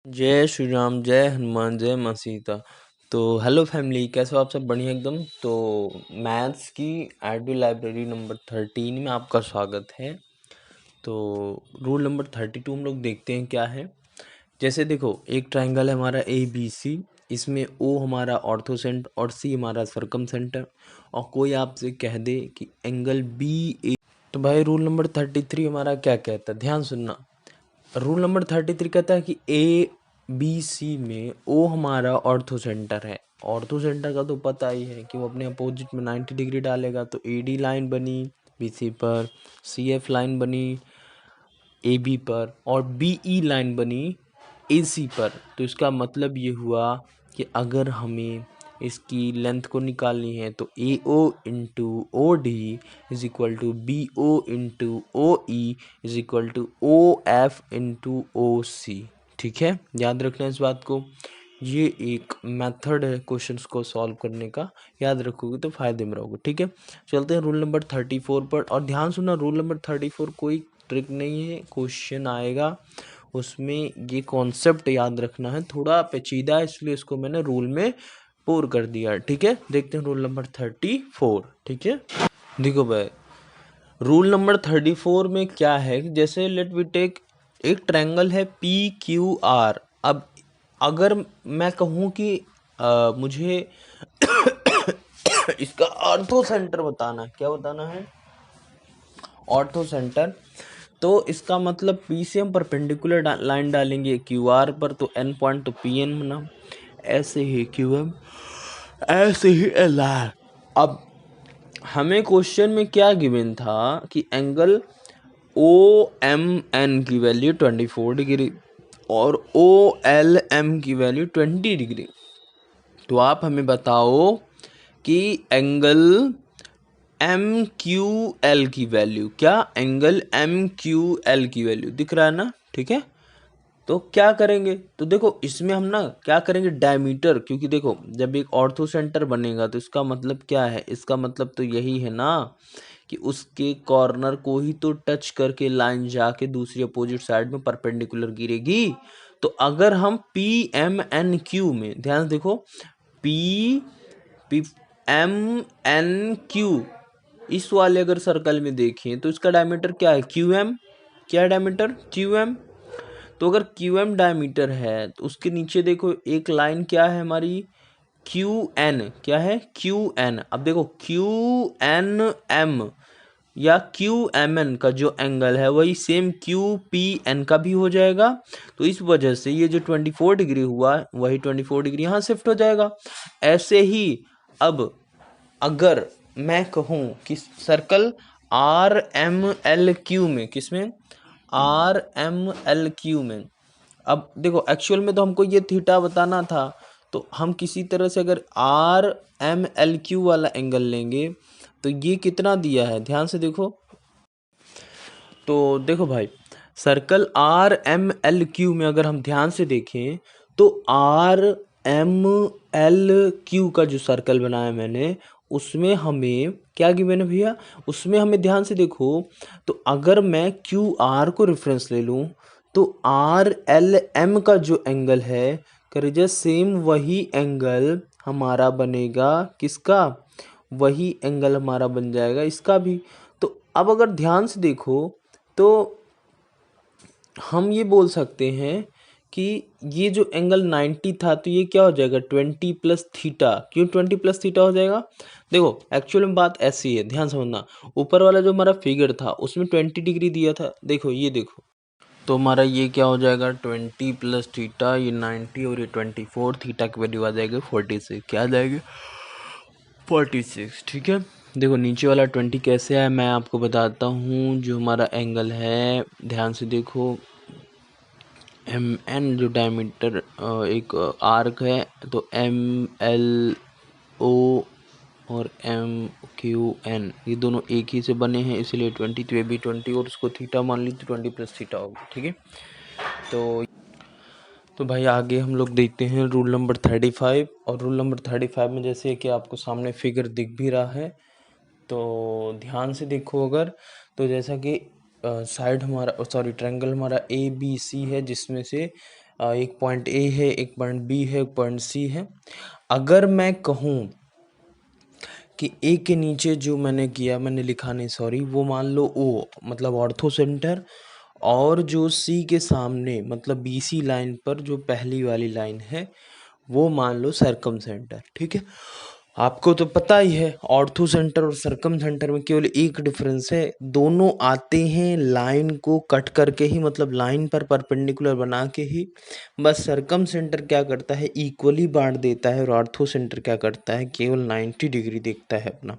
जय श्री राम, जय हनुमान, जय माँ सीता। तो हेलो फैमिली, कैसे हो आप सब? बढ़िया एकदम। तो मैथ्स की आरडी लाइब्रेरी नंबर 13 में आपका स्वागत है। तो रूल नंबर 32 हम लोग देखते हैं क्या है। जैसे देखो, एक ट्राइंगल है हमारा ABC, इसमें O हमारा ऑर्थो सेंटर और C हमारा सर्कम सेंटर, और कोई आपसे कह दे कि एंगल BA। तो भाई रूल नंबर 33 हमारा क्या कहता है, ध्यान सुनना। रूल नंबर 33 कहता है कि ABC में O हमारा ऑर्थो सेंटर है। ऑर्थो सेंटर का तो पता ही है कि वो अपने अपोजिट में 90 डिग्री डालेगा। तो AD लाइन बनी BC पर, CF लाइन बनी AB पर, और BE लाइन बनी AC पर। तो इसका मतलब ये हुआ कि अगर हमें इसकी लेंथ को निकालनी है तो AO into OD is equal to BO into OE is equal to OF into OC। ठीक है, याद रखना इस बात को। ये एक मेथड है क्वेश्चंस को सॉल्व करने का, याद रखोगे तो फायदे में रहोगे। ठीक है, चलते हैं रूल नंबर 34 पर। और ध्यान सुनना, रूल नंबर 34 कोई ट्रिक नहीं है, क्वेश्चन आएगा उसमें ये कॉन्सेप्ट याद रखना है। थोड़ा पेचीदा है, इसलिए इसको मैंने रूल में पोर कर दिया। ठीक है, देखते हैं रूल नंबर 34। ठीक है, देखो भाई, रूल नंबर 34 में क्या है कि जैसे लेट वी टेक एक ट्रायंगल है PQR। अब अगर मैं कहूँ कि मुझे इसका ऑर्थो सेंटर बताना है, क्या बताना है? Ortho centre. तो इसका मतलब P से हम परपेंडिकुलर लाइन डालेंगे QR पर, तो N पॉइंट तो PN बना, ऐसे ही QM, ऐसे ही LR। अब हमें क्वेश्चन में क्या गिवन था कि एंगल OMN की वैल्यू 24 डिग्री और OLM की वैल्यू 20 डिग्री। तो आप हमें बताओ कि एंगल MQL की वैल्यू, क्या एंगल MQL की वैल्यू दिख रहा है ना? ठीक है, तो क्या करेंगे? तो देखो, इसमें हम ना क्या करेंगे, डायमीटर। क्योंकि देखो, जब एक ऑर्थो सेंटर बनेगा तो इसका मतलब क्या है? इसका मतलब तो यही है ना कि उसके कॉर्नर को ही तो टच करके लाइन जाके दूसरी अपोजिट साइड में परपेंडिकुलर गिरेगी। तो अगर हम PMNQ में ध्यान से देखो, PMNQ इस वाले अगर सर्कल में देखें तो इसका डायमीटर क्या है? QM। क्या है डायमीटर? QM। तो अगर QM डायमीटर है तो उसके नीचे देखो एक लाइन क्या है हमारी? QN। क्या है? QN। अब देखो QNM या QMN का जो एंगल है वही सेम QPN का भी हो जाएगा। तो इस वजह से ये जो 24 डिग्री हुआ वही 24 डिग्री यहाँ शिफ्ट हो जाएगा। ऐसे ही अब अगर मैं कहूँ कि सर्कल RMLQ में, किसमें? RMLQ में। अब देखो, एक्चुअल में तो हमको ये थीटा बताना था, तो हम किसी तरह से अगर RMLQ वाला एंगल लेंगे तो ये कितना दिया है, ध्यान से देखो। तो देखो भाई, सर्कल RMLQ में अगर हम ध्यान से देखें तो RMLQ का जो सर्कल बनाया मैंने उसमें हमें क्या गिवन है भैया? उसमें हमें ध्यान से देखो, तो अगर मैं QR को रेफरेंस ले लूँ तो RLM का जो एंगल है करेजा सेम वही एंगल हमारा बनेगा। किसका? वही एंगल हमारा बन जाएगा इसका भी। तो अब अगर ध्यान से देखो तो हम ये बोल सकते हैं कि ये जो एंगल 90 था तो ये क्या हो जाएगा? 20 प्लस थीटा। क्यों 20 प्लस थीटा हो जाएगा? देखो, एक्चुअल में बात ऐसी है, ध्यान समझना। ऊपर वाला जो हमारा फिगर था उसमें 20 डिग्री दिया था, देखो ये देखो। तो हमारा ये क्या हो जाएगा? 20 प्लस थीटा, ये 90 और ये 24, थीटा की वैल्यू आ जाएगी 46। क्या आ जाएगी? 46। ठीक है, देखो नीचे वाला 20 कैसे है मैं आपको बताता हूँ। जो हमारा एंगल है ध्यान से देखो, MN जो डायमीटर एक आर्क है, तो MLO और MQN ये दोनों एक ही से बने हैं, इसलिए 20, तो ये भी 20 और उसको थीटा मान लीजिए, 20 प्लस थीटा होगा। ठीक है, तो भाई आगे हम लोग देखते हैं रूल नंबर 35। और रूल नंबर 35 में जैसे कि आपको सामने फिगर दिख भी रहा है, तो ध्यान से देखो अगर, तो जैसा कि साइड हमारा ट्रायंगल हमारा ABC है, जिसमें से एक पॉइंट ए है, एक पॉइंट बी है, एक पॉइंट सी है। अगर मैं कहूँ कि ए के नीचे जो मैंने लिखा नहीं, सॉरी, वो मान लो ओ मतलब ऑर्थो सेंटर, और जो सी के सामने मतलब बीसी लाइन पर जो पहली वाली लाइन है वो मान लो सरकम सेंटर। ठीक है, आपको तो पता ही है ऑर्थो सेंटर और सरकम सेंटर में केवल एक डिफरेंस है, दोनों आते हैं लाइन को कट करके ही, मतलब लाइन पर परपेंडिकुलर बना के ही। बस सरकम सेंटर क्या करता है, इक्वली बांट देता है, और ऑर्थो सेंटर क्या करता है, केवल 90 डिग्री देखता है अपना।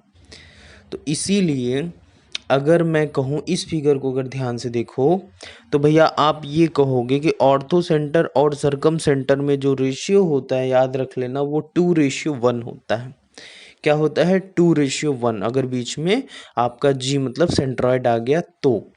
तो इसीलिए अगर मैं कहूँ इस फिगर को अगर ध्यान से देखो तो भैया आप ये कहोगे कि ऑर्थो सेंटर और सरकम सेंटर में जो रेशियो होता है, याद रख लेना, वो 2:1 होता है। क्या होता है, 2:1। अगर बीच में आपका जी मतलब सेंट्रॉइड आ गया तो।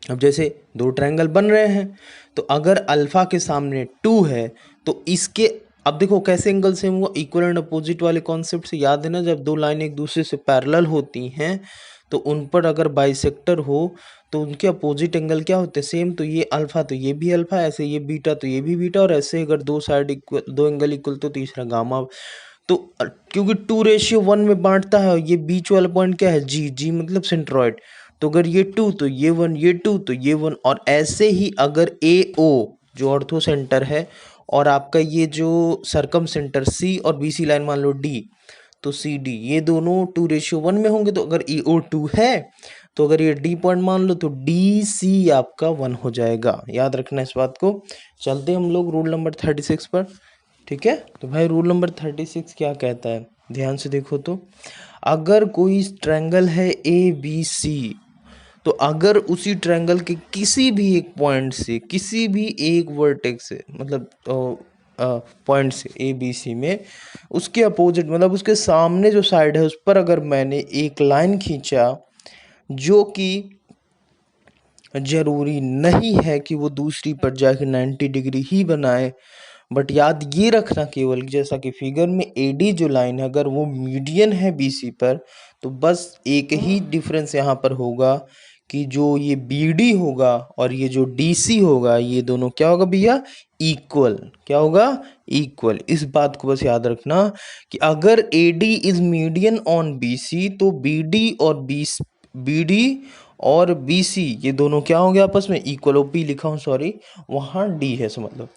अब जैसे दो ट्रायंगल बन रहे हैं, तो अगर अल्फा के सामने 2 है तो इसके, अब देखो कैसे एंगल सेम हुआ, इक्वल एंड अपोजिट वाले कॉन्सेप्ट से। याद है ना, जब दो लाइन एक दूसरे से पैरेलल होती हैं तो उन पर अगर बाइसेक्टर हो तो उनके अपोजिट एंगल क्या होते हैं, सेम। तो ये अल्फा तो ये भी अल्फा, ऐसे ये बीटा तो ये भी बीटा, और ऐसे अगर दो साइड इक्वल, दो एंगल इक्वल तो तीसरा गामा। तो क्योंकि 2:1 में बांटता है, ये बीच वाला पॉइंट क्या है, जी, जी मतलब सेंट्रॉइड। तो अगर ये 2 तो ये 1, ये 2 तो ये 1, और ऐसे ही अगर ए ओ जो ऑर्थो सेंटर है और आपका ये जो सरकम सेंटर सी और बी सी लाइन मान लो डी, तो सी डी ये दोनों 2:1 में होंगे। तो अगर ई ओ 2 है तो अगर ये डी पॉइंट मान लो तो डी सी आपका 1 हो जाएगा। याद रखना इस बात को। चलते हम लोग रूल नंबर 36 पर। ठीक है, तो भाई रूल नंबर 36 क्या कहता है, ध्यान से देखो तो। अगर कोई ट्रायंगल है ए बी सी, तो अगर उसी ट्रायंगल के किसी भी एक पॉइंट से, किसी भी एक वर्टेक्स से, मतलब पॉइंट से ए बी सी में, उसके अपोजिट मतलब उसके सामने जो साइड है उस पर अगर मैंने एक लाइन खींचा, जो कि जरूरी नहीं है कि वो दूसरी पर जाके 90 डिग्री ही बनाए, बट याद ये रखना केवल जैसा कि फिगर में एडी जो लाइन है अगर वो मीडियन है बीसी पर, तो बस एक ही डिफरेंस यहाँ पर होगा कि जो ये बीडी होगा और ये जो डीसी होगा, ये दोनों क्या होगा भैया, इक्वल। क्या होगा, इक्वल। इस बात को बस याद रखना कि अगर AD is median on BC तो बीडी और बीसी ये दोनों क्या होंगे आपस में, इक्वल। ओपी लिखा हूँ सॉरी, वहाँ डी है सो मतलब।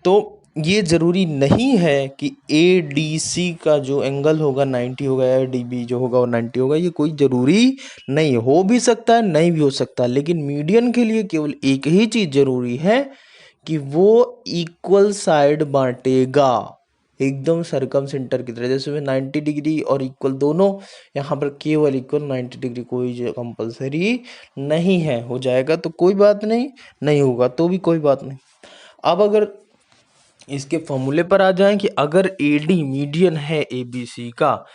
तो ये ज़रूरी नहीं है कि ए डी सी का जो एंगल होगा 90 होगा या डी बी जो होगा वो 90 होगा, ये कोई ज़रूरी नहीं। हो भी सकता है, नहीं भी हो सकता, लेकिन मीडियन के लिए केवल एक ही चीज़ ज़रूरी है कि वो इक्वल साइड बांटेगा, एकदम सरकम सेंटर की तरह। जैसे में 90 डिग्री और इक्वल दोनों, यहाँ पर केवल इक्वल 90 डिग्री, कोई कंपलसरी नहीं है। हो जाएगा तो कोई बात नहीं, नहीं होगा तो भी कोई बात नहीं। अब अगर इसके फॉर्मूले पर आ जाएं कि अगर ए डी मीडियन है ए बी सी का,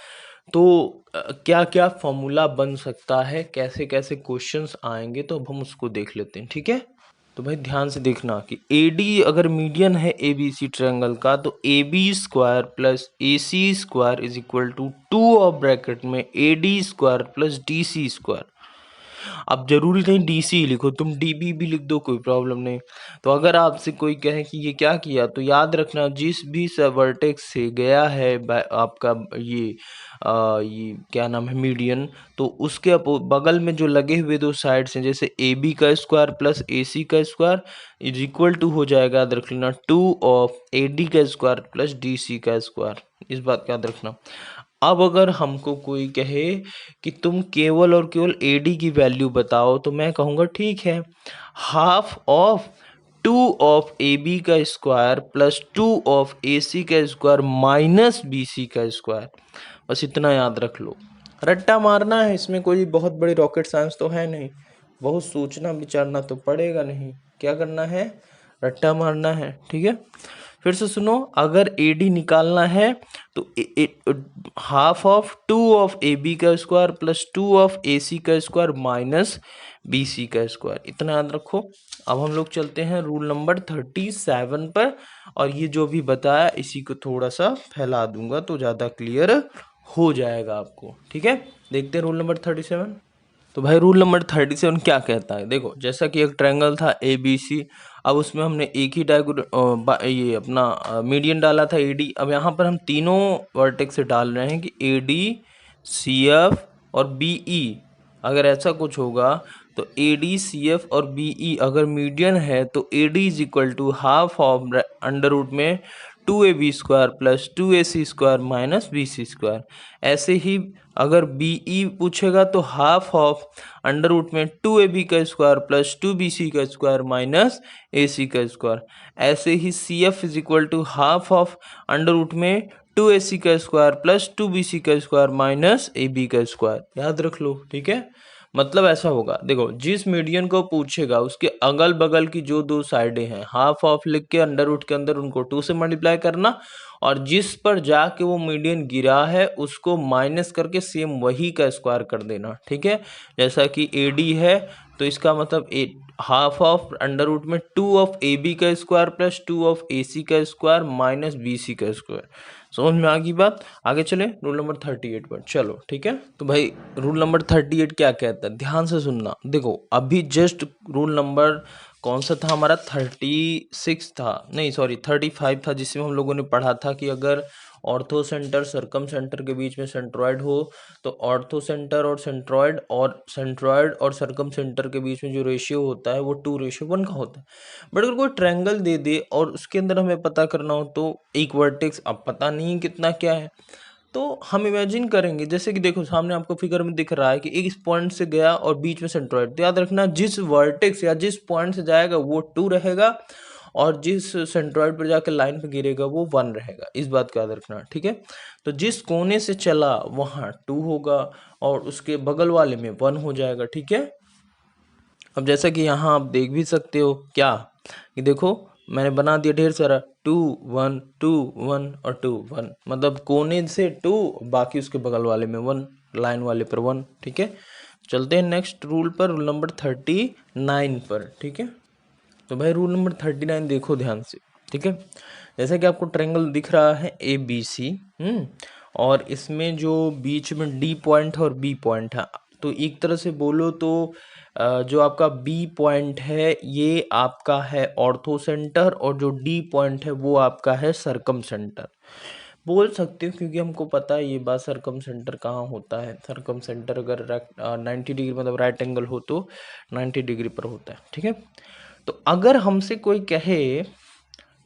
तो क्या क्या फॉर्मूला बन सकता है, कैसे कैसे क्वेश्चंस आएंगे, तो अब हम उसको देख लेते हैं। ठीक है, तो भाई ध्यान से देखना कि ए डी अगर मीडियन है ए बी सी ट्रायंगल का, तो A B square plus A C square is equal to 2 और ब्रैकेट में A D square plus D C square. अब जरूरी नहीं डीसी लिखो, तुम डीबी भी लिख दो, कोई प्रॉब्लम नहीं। तो अगर आपसे कोई कहे कि ये क्या किया, तो याद रखना जिस भी वर्टेक्स से गया है आपका ये क्या नाम है, मीडियन, तो उसके बगल में जो लगे हुए दो साइड्स हैं, जैसे ए बी का स्क्वायर प्लस ए सी का स्क्वायर इज इक्वल टू हो जाएगा, याद रख लेना, 2 ऑफ ए डी का स्क्वायर प्लस डी सी का स्क्वायर। इस बात का याद रखना। अब अगर हमको कोई कहे कि तुम केवल और केवल ए डी की वैल्यू बताओ, तो मैं कहूँगा ठीक है, half of 2 of A B का square plus 2 of A C का स्क्वायर माइनस बी सी का स्क्वायर। बस इतना याद रख लो, रट्टा मारना है, इसमें कोई बहुत बड़ी रॉकेट साइंस तो है नहीं, बहुत सोचना विचारना तो पड़ेगा नहीं। क्या करना है, रट्टा मारना है। ठीक है, फिर से सुनो, अगर ए डी निकालना है तो half of 2 of A B का square plus 2 of A C का स्क्वायर माइनस बी सी का स्क्वायर, इतना याद रखो। अब हम लोग चलते हैं रूल नंबर 37 पर, और ये जो भी बताया इसी को थोड़ा सा फैला दूंगा तो ज़्यादा क्लियर हो जाएगा आपको। ठीक है, देखते हैं रूल नंबर 37। तो भाई रूल नंबर 37 क्या कहता है, देखो जैसा कि एक ट्रायंगल था ए बी सी, अब उसमें हमने एक ही ये अपना मीडियन डाला था AD। अब यहाँ पर हम तीनों वर्टेक्स से डाल रहे हैं कि AD, CF और BE। अगर ऐसा कुछ होगा तो AD, CF और BE अगर मीडियन है तो AD is equal to half of under root में 2AB² plus 2AC² minus BC²। ऐसे ही अगर BE पूछेगा तो हाफ ऑफ अंडर रूट में 2AB² plus 2BC² minus AC²। ऐसे ही CF is equal to half of under root में 2AC² plus 2BC² minus AB²। याद रख लो, ठीक है। मतलब ऐसा होगा, देखो जिस मीडियन को पूछेगा उसके अगल बगल की जो दो साइडें हैं हाफ ऑफ लिख के अंडर रूट के अंदर उनको 2 से मल्टीप्लाई करना, और जिस पर जाके वो मीडियन गिरा है उसको माइनस करके सेम वही का स्क्वायर कर देना, ठीक है। जैसा कि AD है तो इसका मतलब हाफ ऑफ अंडर रूट में 2 ऑफ AB का स्क्वायर प्लस 2 ऑफ AC का स्क्वायर माइनस BC का स्क्वायर। समझ में आ गई बात। आगे चले रूल नंबर 38 पर, चलो ठीक है। तो भाई रूल नंबर 38 क्या कहता है, ध्यान से सुनना। देखो अभी जस्ट रूल नंबर कौन सा था हमारा, 36 था, नहीं सॉरी 35 था, जिसमें हम लोगों ने पढ़ा था कि अगर ऑर्थो सेंटर सर्कम सेंटर के बीच में सेंट्रॉइड हो तो ऑर्थो सेंटर और सेंट्रॉइड और सर्कम सेंटर के बीच में जो रेशियो होता है वो 2:1 का होता है। बट अगर कोई ट्रायंगल दे दे और उसके अंदर हमें पता करना हो तो एक वर्टेक्स अब पता नहीं कितना क्या है, तो हम इमेजिन करेंगे जैसे कि देखो सामने आपको फिगर में दिख रहा है कि एक इस पॉइंट से गया और बीच में सेंट्रॉइड। तो याद रखना जिस वर्टेक्स या जिस पॉइंट से जाएगा वो 2 रहेगा और जिस सेंट्रॉइड पर जाकर लाइन पे गिरेगा वो 1 रहेगा। इस बात का याद रखना, ठीक है। तो जिस कोने से चला वहां 2 होगा और उसके बगल वाले में 1 हो जाएगा, ठीक है। अब जैसा कि यहाँ आप देख भी सकते हो क्या कि देखो मैंने बना दिया ढेर सारा 2 1 2 1 और 2 1, मतलब कोने से 2 बाकी उसके बगल वाले में 1, लाइन वाले पर 1, ठीक है। चलते हैं नेक्स्ट रूल पर, रूल नंबर 39 पर, ठीक है। तो भाई रूल नंबर 39 देखो ध्यान से, ठीक है। जैसा कि आपको ट्रायंगल दिख रहा है ABC, और इसमें जो बीच में D पॉइंट और B पॉइंट है, तो एक तरह से बोलो तो जो आपका B पॉइंट है ये आपका है ऑर्थो सेंटर और जो D पॉइंट है वो आपका है सर्कम सेंटर बोल सकते हो, क्योंकि हमको पता है ये बात सर्कम सेंटर कहाँ होता है। सर्कम सेंटर अगर 90 डिग्री मतलब राइट एंगल हो तो 90 डिग्री पर होता है, ठीक है। तो अगर हमसे कोई कहे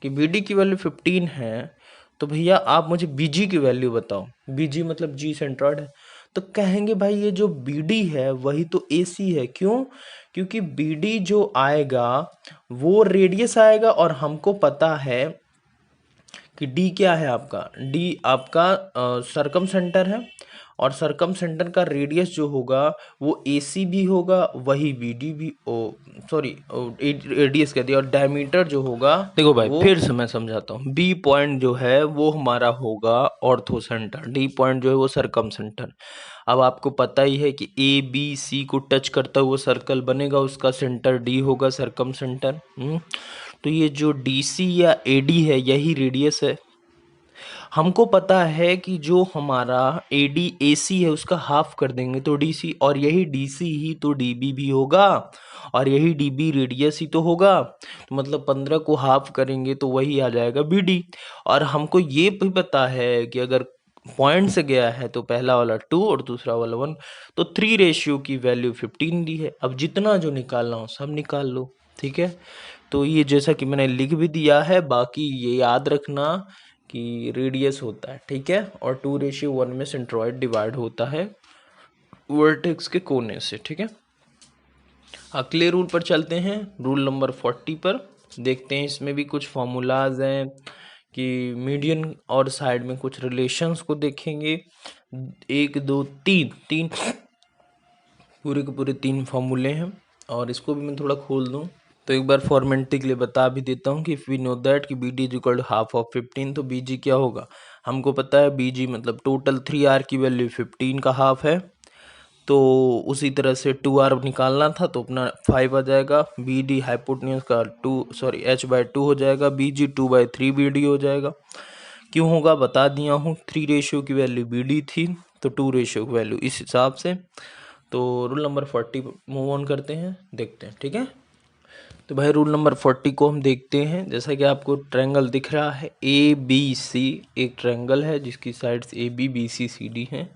कि BD की वैल्यू 15 है तो भैया आप मुझे BG की वैल्यू बताओ। BG मतलब G सेंट्रॉइड है, तो कहेंगे भाई ये जो BD है वही तो AC है। क्यों? क्योंकि BD जो आएगा वो रेडियस आएगा और हमको पता है कि D क्या है आपका, D आपका सर्कम सेंटर है और सर्कम सेंटर का रेडियस जो होगा वो AC भी होगा वही BD भी सॉरी रेडियस कह दिया, और डायमीटर जो होगा देखो भाई फिर से मैं समझाता हूँ। B पॉइंट जो है वो हमारा होगा ऑर्थो सेंटर, D पॉइंट जो है वो सर्कम सेंटर। अब आपको पता ही है कि ABC को टच करता हुआ सर्कल बनेगा उसका सेंटर D होगा, सर्कम सेंटर। तो ये जो DC या AD है यही रेडियस है। हमको पता है कि जो हमारा AD AC है उसका हाफ कर देंगे तो DC, और यही DC ही तो DB भी होगा और यही DB रेडियस ही तो होगा। तो मतलब 15 को हाफ करेंगे तो वही आ जाएगा BD। और हमको ये भी पता है कि अगर पॉइंट से गया है तो पहला वाला 2 और दूसरा वाला 1, तो 3 रेशियो की वैल्यू 15 दी है। अब जितना जो निकालना हो सब निकाल लो, ठीक है। तो ये जैसा कि मैंने लिख भी दिया है, बाकी ये याद रखना कि रेडियस होता है, ठीक है, और 2:1 में सेंट्रॉइड डिवाइड होता है वर्टेक्स के कोने से, ठीक है। अगले रूल पर चलते हैं, रूल नंबर 40 पर। देखते हैं इसमें भी कुछ फॉर्मूलाज हैं कि मीडियन और साइड में कुछ रिलेशंस को देखेंगे। 1 2 3 पूरे के पूरे 3 फॉर्मूले हैं और इसको भी मैं थोड़ा खोल दूं तो एक बार फॉर्मेलिटी के लिए बता भी देता हूँ कि इफ़ वी नो दैट कि BD is equal to half of 15, तो BG क्या होगा हमको पता है। BG मतलब टोटल 3R की वैल्यू 15 का हाफ है, तो उसी तरह से 2R निकालना था तो अपना 5 आ जाएगा। BD हाइपोटेन्यूज का H/2 हो जाएगा, BG 2/3 BD हो जाएगा। क्यों होगा बता दिया हूँ, 3 रेशियो की वैल्यू BD थी तो 2 रेशियो की वैल्यू इस हिसाब से। तो रूल नंबर 40 मूव ऑन करते हैं, देखते हैं, ठीक है। तो भाई रूल नंबर 40 को हम देखते हैं। जैसा कि आपको ट्रायंगल दिख रहा है ABC, एक ट्रायंगल है जिसकी साइड्स AB BC CD हैं,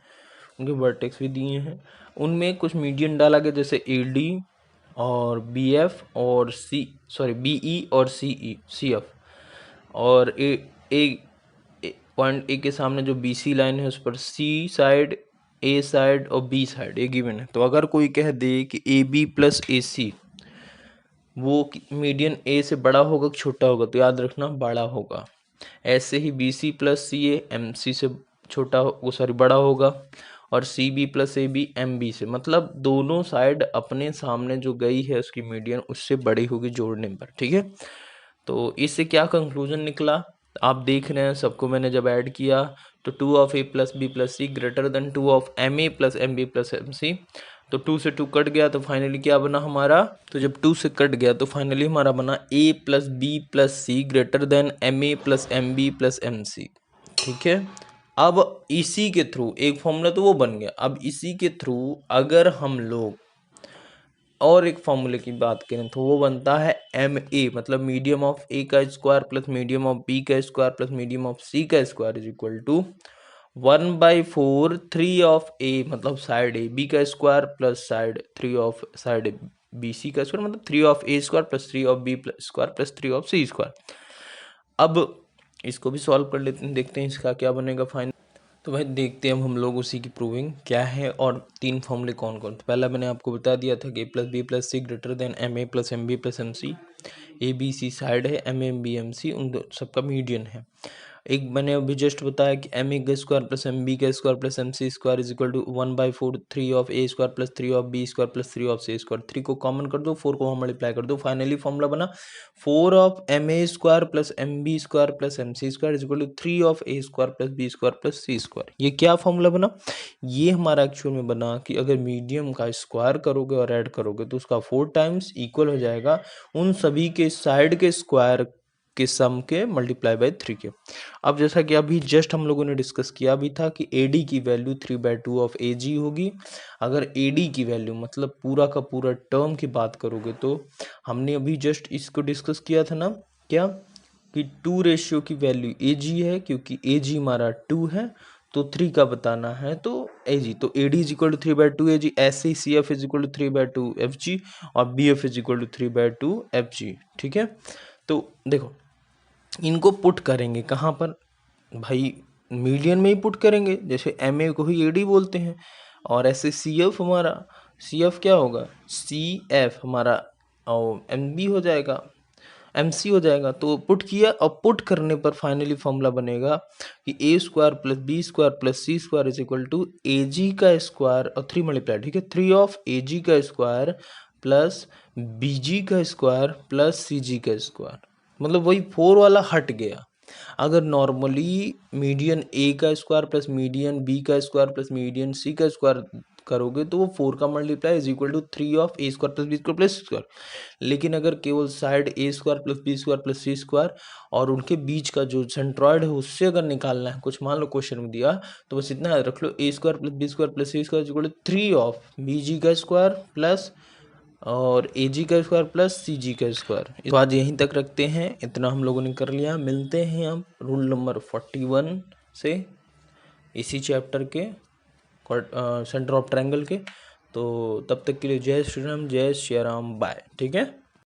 उनके वर्टेक्स भी दिए हैं। उनमें कुछ मीडियन डाला गया जैसे AD और BF और BE और CF। और पॉइंट ए के सामने जो BC लाइन है उस पर C साइड, A साइड और B साइड ये गिवन है। तो अगर कोई कह दे कि AB प्लस AC वो मीडियन ए से बड़ा होगा कि छोटा होगा, तो याद रखना बड़ा होगा। ऐसे ही BC प्लस CA MC से बड़ा होगा, और CB प्लस AB MB से, मतलब दोनों साइड अपने सामने जो गई है उसकी मीडियन उससे बड़ी होगी जोड़ने पर, ठीक है। तो इससे क्या कंक्लूजन निकला आप देख रहे हैं, सबको मैंने जब ऐड किया तो 2 of A plus B plus C greater than 2 of MA plus MB plus MC। तो 2 से 2 कट गया तो फाइनली क्या बना हमारा, तो जब 2 से कट गया तो फाइनली हमारा बना A plus B plus C greater than MA plus MB plus MC, ठीक है। अब इसी के थ्रू एक फॉर्मूला तो वो बन गया। अब इसी के थ्रू अगर हम लोग और एक फॉर्मूले की बात करें तो वो बनता है MA, मतलब मीडियम ऑफ A का square plus medium of B का square plus medium of C का square is equal to 1/4 3 of A, मतलब साइड AB का square plus side 3 of side BC का स्क्वायर, मतलब 3 of A square plus 3 of B square plus 3 of C square. अब इसको भी solve कर लेते हैं, देखते हैं इसका क्या बनेगा फाइनल। तो भाई देखते हैं हम लोग उसी की प्रूविंग क्या है और 3 फॉर्मूले कौन कौन। तो पहला मैंने आपको बता दिया था कि A plus B plus C greater than MA plus MB plus MC। ABC side है, MA MB MC उन सबका मीडियन है। एक मैंने अभी जस्ट बताया कि MA का स्क्वायर प्लस MB का square plus MC square is equal to 1/4 3 of A square plus 3 of B square plus 3 of C square. 3 को कॉमन कर दो, 4 को मल्टीप्लाई कर दो, फाइनली फॉर्मूला बना 4 of MA square plus MB square plus MC square is equal to 3 of A square plus B square plus C square. ये क्या formula बना, ये हमारा एक्चुअल में बना कि अगर मीडियम का स्क्वायर करोगे और ऐड करोगे तो उसका 4 टाइम्स इक्वल हो जाएगा उन सभी के साइड के स्क्वायर के सम के मल्टीप्लाई बाय 3 के। अब जैसा कि अभी जस्ट हम लोगों ने डिस्कस किया भी था कि AD की वैल्यू 3/2 ऑफ AG होगी। अगर AD की वैल्यू मतलब पूरा का पूरा टर्म की बात करोगे तो हमने अभी जस्ट इसको डिस्कस किया था ना, क्या कि 2 रेशियो की वैल्यू AG है, क्योंकि AG हमारा 2 है तो 3 का बताना है तो AG, तो AD is equal to 3/2 AG। ऐसे ही CF is equal to 3/2 FG और BF is equal to 3/2 FG, ठीक है। तो देखो इनको पुट करेंगे कहाँ पर भाई, मीडियन में ही पुट करेंगे, जैसे MA को ही AD बोलते हैं। और ऐसे CF हमारा, CF क्या होगा, CF हमारा और MB हो जाएगा, MC हो जाएगा। तो पुट किया और पुट करने पर फाइनली फॉर्मूला बनेगा कि A square plus B square plus C square is equal to AG का स्क्वायर और 3 मल्टीप्लाई, ठीक है, 3 ऑफ AG का स्क्वायर प्लस BG का स्क्वायर प्लस CG का स्क्वायर, मतलब वही 4 वाला हट गया। अगर नॉर्मली मीडियन A का स्क्वायर प्लस मीडियन B का स्क्वायर प्लस मीडियन C का स्क्वायर करोगे तो वो 4 का multiply is equal to 3 of A square plus B square plus C square. लेकिन अगर केवल side A square plus B square plus C square और उनके बीच का जो सेंट्रॉइड है उससे अगर निकालना है, कुछ मान लो क्वेश्चन में दिया, तो बस इतना याद रख लो A square plus B square plus C square is equal to 3 of BG का स्क्वायर प्लस और AG का स्क्वायर प्लस CG का स्क्वायर। तो आज यहीं तक रखते हैं, इतना हम लोगों ने कर लिया। मिलते हैं हम रूल नंबर 41 से इसी चैप्टर के सेंटर ऑफ ट्रायंगल के। तो तब तक के लिए जय श्री राम, जय श्री राम, बाय, ठीक है।